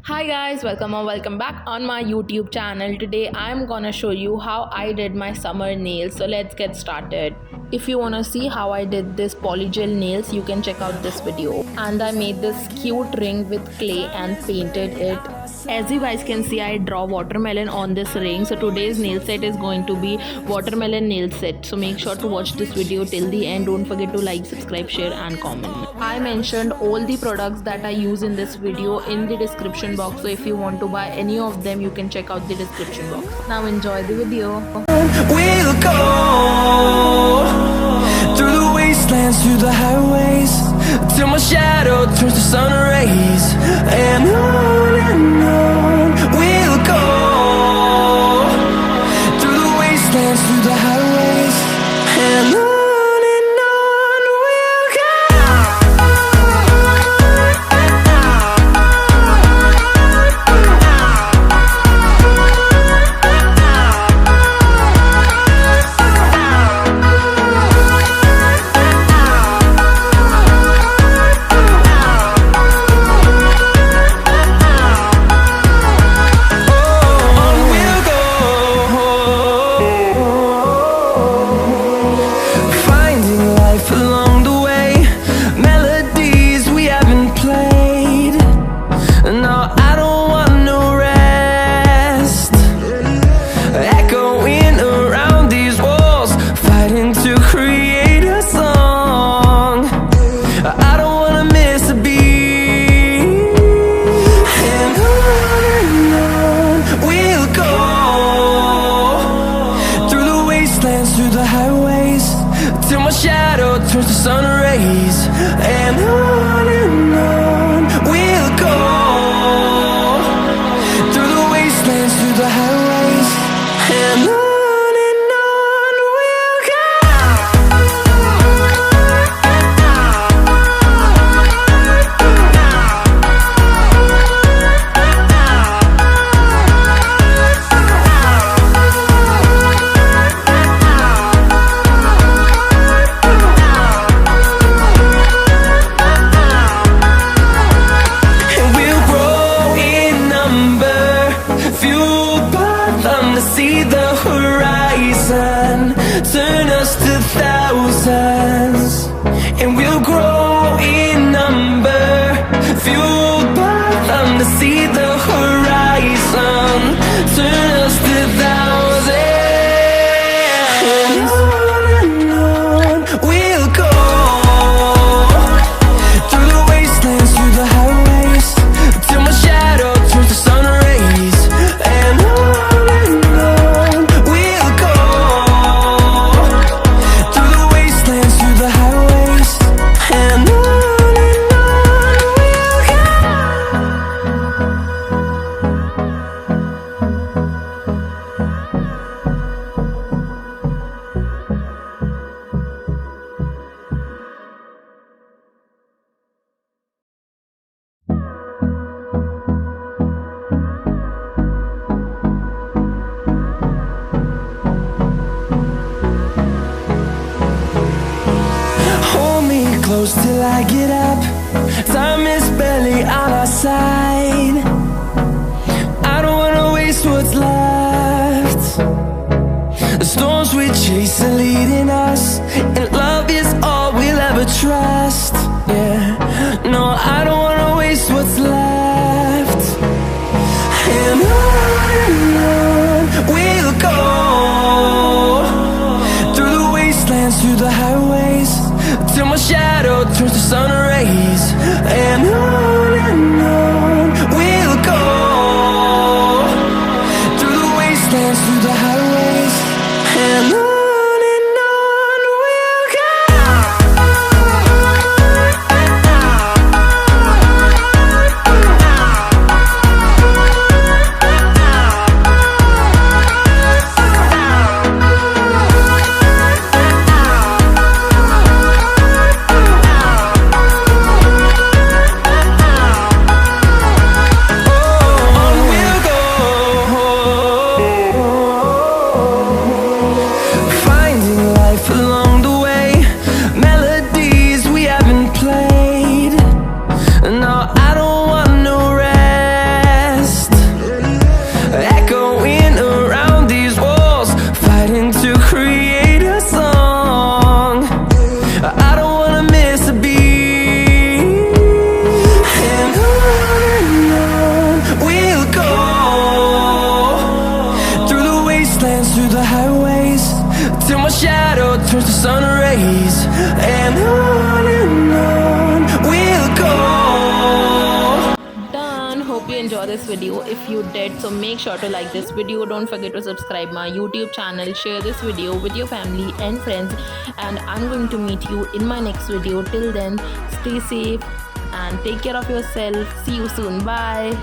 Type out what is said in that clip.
Hi guys, welcome or welcome back on my YouTube channel. Today I'm gonna show you how I did my summer nails. So let's get started. If you wanna see how I did this polygel nails, you can check out this video. And I made this cute ring with clay and painted it. As you guys can see, I draw watermelon on this ring. So today's nail set is going to be watermelon nail set. So make sure to watch this video till the end. Don't forget to like, subscribe, share and comment. I mentioned all the products that I use in this video in the description box. So if you want to buy any of them, you can check out the description box. Now enjoy the video. We'll go through the wastelands, through the highways, till my shadow turns to sun rays. And on we'll go through the wastelands, through the highways, and on we'll go. Through the highways, till my shadow turns to sun rays. And on we'll go through the wastelands, through the highways, and on. See the horizon turn us to thousands, and we'll grow in number, fueled by them. To see the horizon turn us to thousands, and on we'll go through the wastelands, through the highways, till my shadow turns to sun rays. And on close till I get up. Time is barely on our side. I don't wanna waste what's left. The storms we chase are leading us, and love is all we'll ever trust. Yeah, no, I don't wanna waste what's left. And on we'll go through the wastelands, through the highways, till my shadow turns to sun rays. And on we'll go through the wastelands, through the highways, and on sun rays, and on we'll go. Done. Hope you enjoy this video. If you did, so make sure to like this video. Don't forget to subscribe my YouTube channel. Share this video with your family and friends, and I'm going to meet you in my next video. Till then, stay safe and take care of yourself. See you soon. Bye.